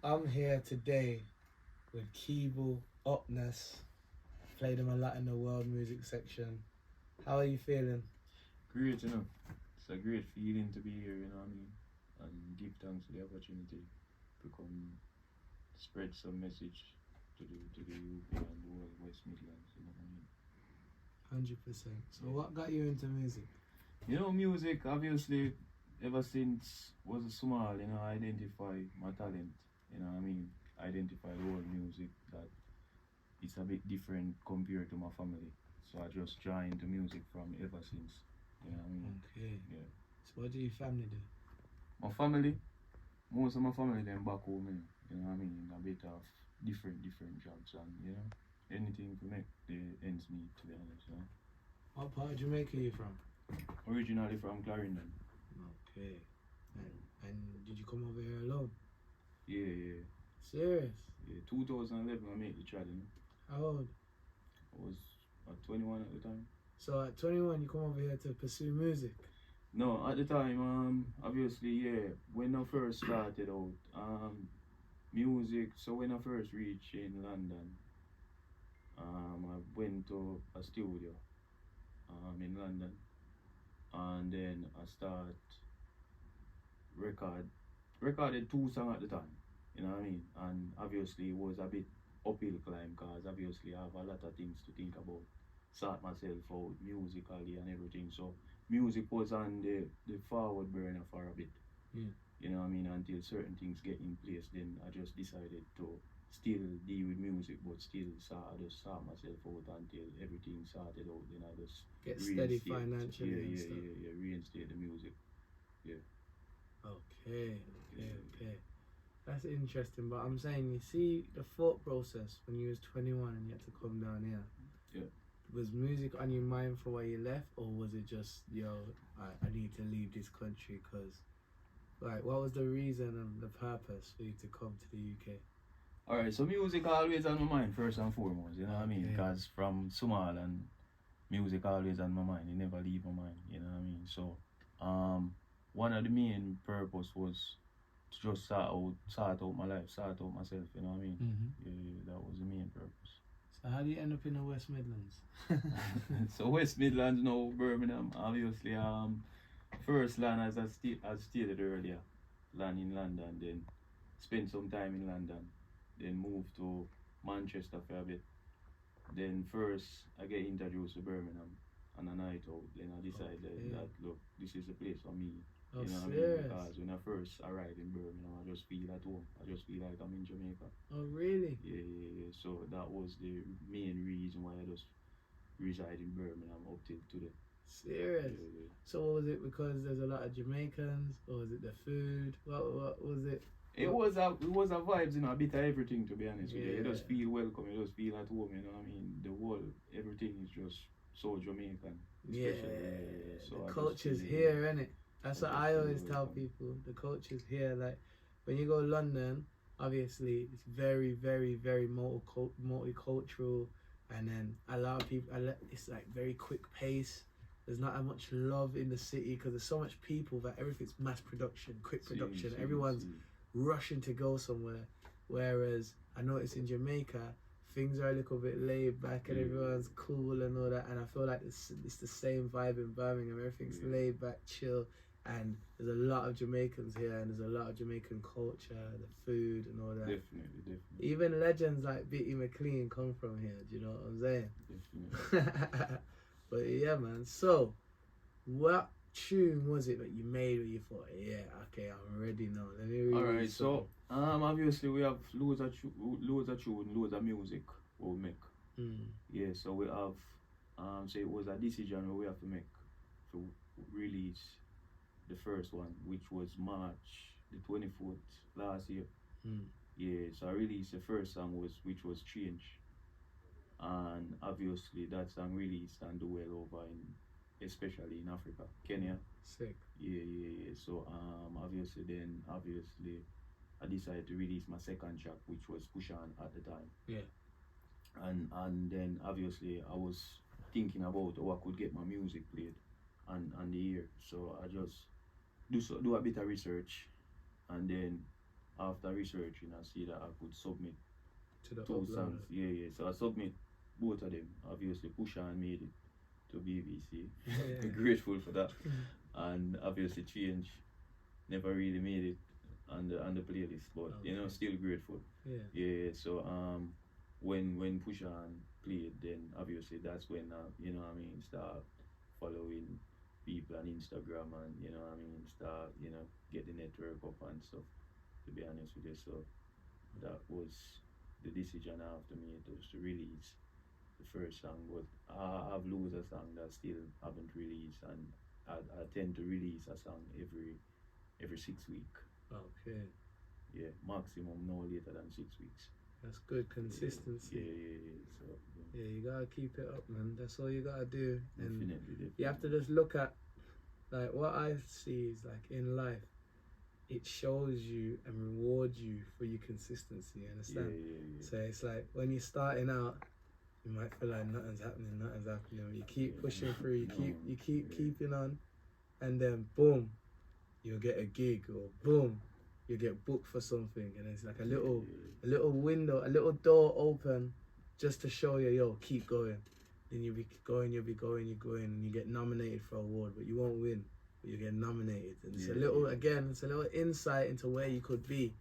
I'm here today with Keeble Upness. Played him a lot in the world music section. How are you feeling? Great, you know. It's a great feeling to be here, you know what I mean? And give thanks for the opportunity to come spread some message to the UK and the whole West Midlands, you know what I mean? 100%. So what got you into music? You know, music, obviously, ever since was small, you know, I identify my talent, you know what I mean? Identify the whole music that it's a bit different compared to my family. So I just joined the music from ever since, you know what I mean? Okay. Yeah. So what do your family do? My family, most of my family them back home, you know what I mean? A bit of different jobs and, you know, anything to make the ends meet, to be honest, you know? What part of Jamaica are you from? Originally from Clarendon. Okay. And did you come over here alone? Yeah. Serious? Yeah, 2011 I made the trial, you know? How old? I was 21 at the time. So at 21 you come over here to pursue music? No, at the time, obviously, yeah, when I first started out, music, so when I first reached in London, I went to a studio in London, and then I recorded 2 songs at the time, you know what I mean? And obviously it was a bit uphill climb, because obviously I have a lot of things to think about, sort myself out musically and everything, so music was on the forward burner for a bit. Yeah. You know what I mean? Until certain things get in place, then I just decided to still deal with music, but still just sort myself out until everything sorted out. Then I just Get steady financially and stuff. Yeah, reinstate the music. Yeah. Okay. That's interesting, but I'm saying, you see the thought process when you was 21 and you had to come down here. Yeah. Was music on your mind for why you left, or was it just, I need to leave this country because, like, what was the reason and the purpose for you to come to the UK? Alright, so music always on my mind first and foremost, you know what I mean? Okay. Because from small and music always on my mind, it never leave my mind, you know what I mean? So, one of the main purpose was to just sort out my life, sort out myself, you know what I mean? Mm-hmm. Yeah, that was the main purpose. So how do you end up in the West Midlands? So West Midlands now, Birmingham, obviously, first land as stated earlier, land in London, then spent some time in London, then moved to Manchester for a bit. Then first I get introduced to Birmingham on a night out, then I decided that, look, this is the place for me. Oh, you know what I serious? mean? Because when I first arrived in Birmingham, I just feel at home. I just feel like I'm in Jamaica. Oh, really? Yeah. So that was the main reason why I just reside in Birmingham up till today. Serious? Yeah. So was it because there's a lot of Jamaicans, or was it the food? What was it? It was a vibes, you know, a bit of everything, to be honest with you. You Yeah. just feel welcome, you just feel at home, you know what I mean? The whole, everything is just so Jamaican. Yeah. So The culture's here, innit? That's what I always tell people. The culture's here. Like, when you go to London, obviously it's very, very, very multicultural, and then a lot of people, it's like very quick pace. There's not that much love in the city because there's so much people that everything's mass production, quick production. Everyone's rushing to go somewhere. Whereas I notice in Jamaica, things are a little bit laid back and everyone's cool and all that. And I feel like it's the same vibe in Birmingham. Everything's laid back, chill. And there's a lot of Jamaicans here, and there's a lot of Jamaican culture, the food and all that. Definitely. Even legends like Bitty McLean come from here, do you know what I'm saying? Definitely. But yeah, man. So, what tune was it that you made where you thought, yeah, okay, I'm ready now? Let me read. Alright, so obviously we have loads of tune, loads of music we'll make. Yeah, so we have so it was a decision we have to make to release the first one, which was March the 24th last year. Yeah, so I released the first song which was Change. And obviously that song released and do well over especially in Africa, Kenya. Sick. Yeah. So obviously I decided to release my second track, which was Push On at the time. Yeah. And then obviously I was thinking about how I could get my music played on the air. So I just do a bit of research, and then after researching, I see that I could submit To the 2 upload. songs. Yeah. So I submit both of them. Obviously, Pusha made it to BBC. Yeah. Grateful for that. And obviously, Change never really made it on the playlist, but you know, still grateful. Yeah. So when Pusha played, then obviously that's when you know what I mean, start following people on Instagram, and you know what I mean, start, you know, get the network up and stuff, to be honest with you. So that was the decision after me. It was to release the first song, but I have loads of songs that still haven't released, and I tend to release a song every 6 weeks. Okay. Yeah, maximum no later than 6 weeks. That's good consistency. Yeah. So yeah, you gotta keep it up, man. That's all you gotta do. And definitely. you have to just look at, like, what I see is, like, in life, it shows you and rewards you for your consistency, you understand? Yeah. So it's like, when you're starting out, you might feel like nothing's happening. You keep pushing through, you keep keeping on, and then boom, you'll get a gig, or boom, you get booked for something, and it's like a little window, a little door open, just to show you, yo, keep going. Then you'll be going, and you get nominated for an award, but you won't win, but you get nominated. And it's a little insight into where you could be.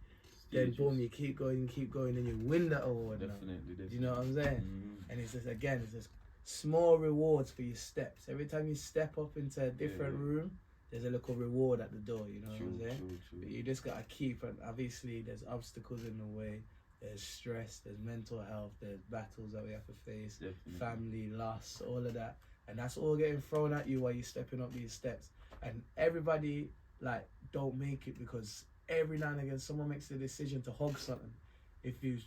Then boom, you keep going, and you win that award. Definitely. You know what I'm saying? Mm-hmm. And it's just small rewards for your steps. Every time you step up into a different room, there's a little reward at the door, you know what I'm saying? True. But you just gotta keep, and obviously there's obstacles in the way. There's stress, there's mental health, there's battles that we have to face, family, loss, all of that. And that's all getting thrown at you while you're stepping up these steps. And everybody, like, don't make it, because every now and again someone makes the decision to hug something. If you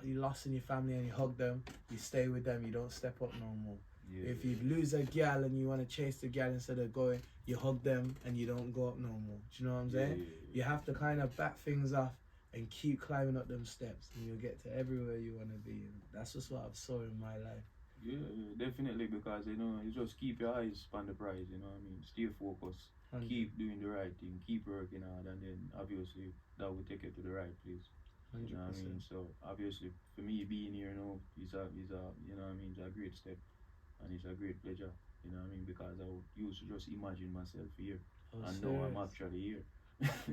lost in your family and you hug them, you stay with them, you don't step up no more. If you lose a gal and you want to chase the gal instead of going, you hug them and you don't go up no more. Do you know what I'm saying? You have to kind of back things off and keep climbing up them steps, and you'll get to everywhere you want to be. And that's just what I've saw in my life. Yeah, definitely, because you know, you just keep your eyes on the prize, you know what I mean? Stay focused, 100. Keep doing the right thing, keep working hard, and then obviously that will take you to the right place. 100%. You know what I mean? So obviously for me being here now is a you know what I mean, it's a great step, and it's a great pleasure, you know what I mean, because I used to just imagine myself here, and now I'm actually here.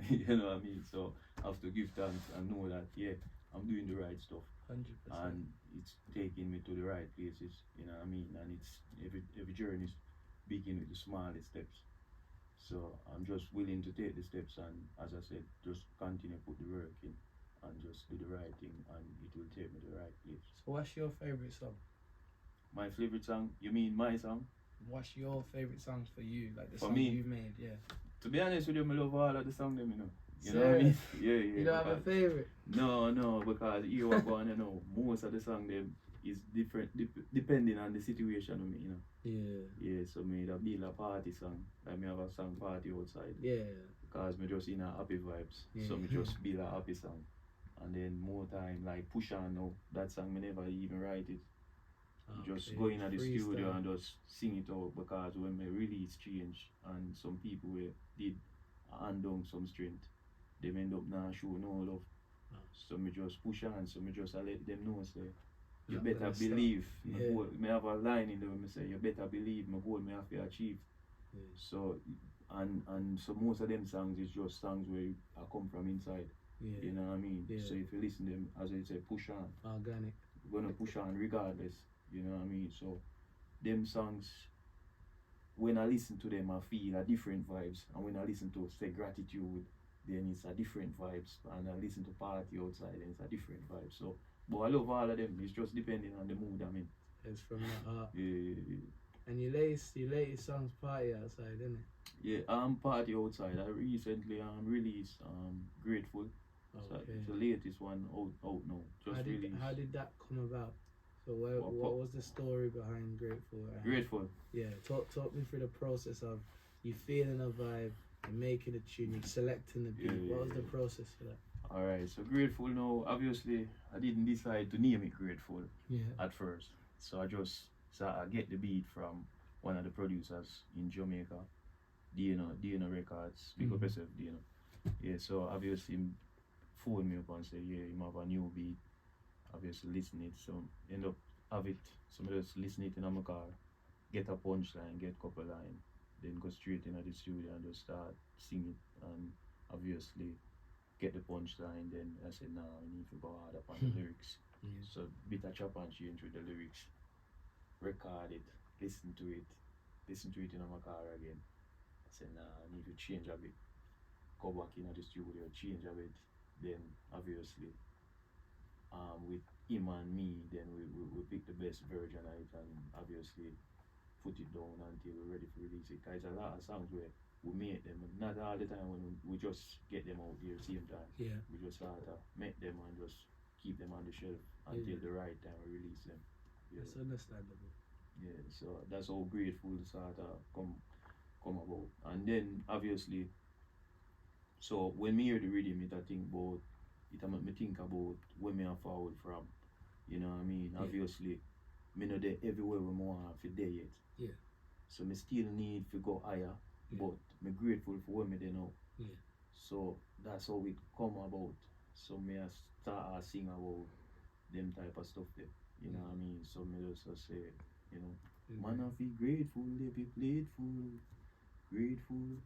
You know what I mean? So I have to give thanks and know that I'm doing the right stuff. 100%. And it's taking me to the right places, you know what I mean? And it's every journey is begin with the smallest steps. So I'm just willing to take the steps, and as I said, just continue to put the work in and just do the right thing, and it will take me to the right place. So what's your favourite song? My favourite song? You mean my song? What's your favourite songs for you? Like the For song me? you made, yeah. To be honest with you, I love all of the songs, you know. You Serious? know what I mean? Yeah. You don't have a favourite? No, because you are going to know most of the song them is different depending on the situation with me, you know. Yeah, so me that be a party song. Like me have a song party outside. Yeah. Because me just in a happy vibes. Yeah. So me just be a happy song. And then more time like Push On now, that song me never even write it. Just go in at the studio and just sing it out, because when my release change and some people did hand down some strength, they end up not show no love. So me just push on, so me just let them know, say, you better believe. Me have a line in there where me say, you better believe my goal me have to achieve. So and so most of them songs is just songs where I come from inside. You know what I mean? So if you listen to them, as I say, push on. Organic. We're gonna push on regardless. You know what I mean? So them songs, when I listen to them, I feel a different vibes. And when I listen to say Gratitude, then it's a different vibes. And I listen to Party Outside, then it's a different vibe. So, but I love all of them. It's just depending on the mood I'm in. It's from the heart. Yeah. And your latest song's Party Outside, isn't it? Yeah, Party Outside. I recently released Grateful. So it's the latest one out now. How did that come about? So what was the story behind Grateful? Grateful. Yeah, talk me through the process of you feeling a vibe, you making a tune, you selecting the beat. What was the process for that? Alright, so Grateful now, obviously I didn't decide to name it Grateful at first. So I get the beat from one of the producers in Jamaica, Dino Records, big up yourself, Dino. Yeah, so obviously phone me up and say, yeah, you have a new beat. Obviously listen it, so end up have it. So I just listen it in my car, get a punchline, get a couple line, then go straight into the studio and just start sing it, and obviously get the punchline. Then I said, nah, I need to go hard up on the lyrics. So bit of chop and change with the lyrics, record it, listen to it in my car again. I said, nah, I need to change a bit. Go back into the studio, change a bit. Then obviously with him and me, then we pick the best version of it and obviously put it down until we're ready to release it. Because a lot of songs where we make them, not all the time when we just get them out there same time. Yeah. We just sort of make them and just keep them on the shelf until the right time we release them. Yeah. That's understandable. Yeah, so that's how grateful sort of come about. And then obviously, so when me hear the rhythm, it I think about it make me think about where me are forward from. You know what I mean? Yeah. Obviously, me not there everywhere we want to there yet. Yeah. So me still need to go higher, but me grateful for where me there now. Yeah. So that's how it come about. So me I start sing about them type of stuff there. You know what I mean? So me just say, you know, man I feel grateful, they be playful, grateful.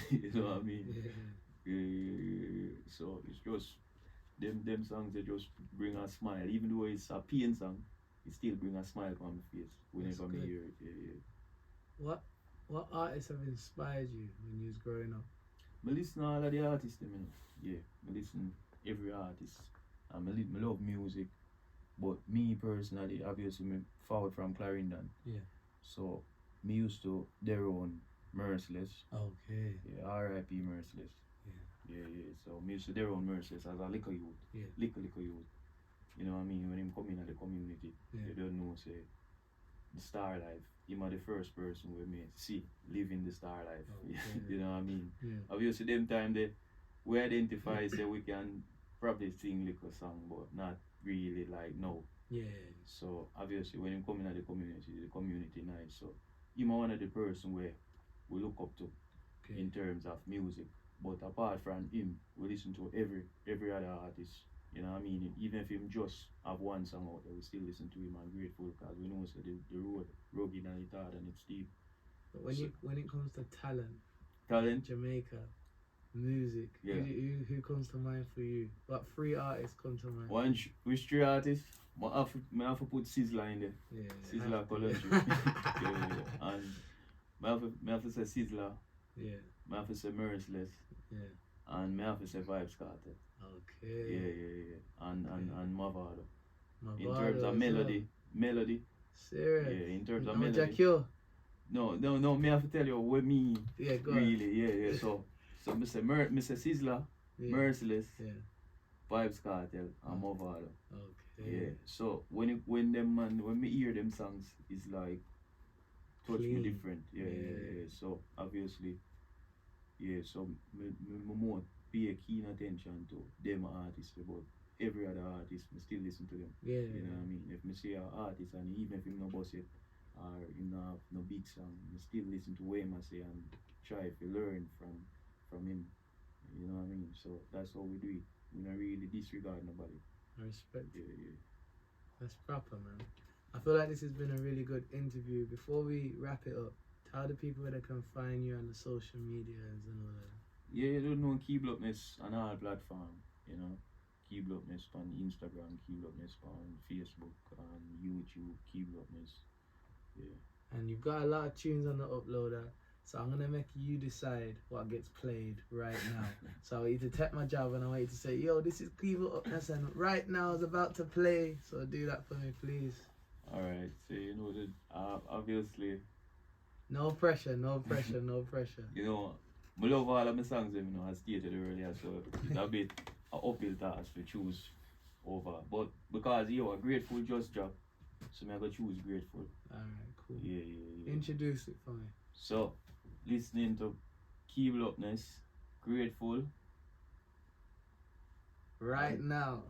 You know what I mean? Yeah. So it's just them songs that just bring a smile. Even though it's a pain song, it still bring a smile on my face whenever I hear it. Yeah. What artists have inspired you when you was growing up? I listen to all of the artists, you know. Yeah, I listen every artist. I love music, but me personally, obviously, me forward from Clarendon. Yeah. So me used to their own Merciless. Okay. Yeah, R.I.P. Merciless. Yeah. So me used to their own Merciless as a little youth. Yeah. Little youth. You know what I mean? When him come in the community, you don't know, say, the star life. Him are the first person with me see living the star life. You know what I mean? Yeah. Obviously, them time we identify say we can probably sing little song, but not really like no. Yeah. So obviously, when him come in the community nice. So him are one of the person where we look up to in terms of music. But apart from him, we listen to every other artist. You know what I mean? Even if him just have one song out there, we still listen to him and grateful because we know so the road rugged and it's hard and it's steep. But when it comes to talent, Jamaica, music, who comes to mind for you? What three artists come to mind? Which three artists? I have to put Sizzla in there. Yeah. Sizzla Colontry. And I have to say Sizzla. Yeah. I have to say Merciless. Yeah. And I have to say Vibes Cartel. Okay. Yeah. And Mavado. Mavado. In terms of melody. Serious. Yeah, in terms of melody. Jackie. No, me have to tell you what me go really, yeah. So me say Sizzla, Merciless, Vibes Cartel, and Mavado. Okay. Yeah. So when me hear them songs, it's like touch me different. Yeah. So obviously, so me more pay a keen attention to them artists, but every other artist, me still listen to them. Yeah. You know what I mean? If me see an artist and even if him no boss it or him no have no big song, me still listen to what him I say and try to learn from him. You know what I mean? So that's how we do it. We don't really disregard nobody. I respect it. Yeah. That's proper, man. I feel like this has been a really good interview. Before we wrap it up, tell the people where they can find you on the social medias and all that. Yeah, you don't know Keeble Upness on all platforms, you know. Keeble Upness on Instagram, Keeble Upness on Facebook, on YouTube, Keeble Upness. Yeah. And you've got a lot of tunes on the uploader, so I'm gonna make you decide what gets played right now. So I want you to take my job and I want you to say, yo, this is Keeble Upness and right now it's about to play. So do that for me, please. Alright, so you know that obviously. No pressure. You know, I love all of my songs, you know, as stated earlier, so it's a bit an uphill task to choose over. But because you are grateful just job, so I'm going to choose grateful. Alright, cool. Yeah. Introduce it for me. So, listening to Keeble Upness, grateful. Right now.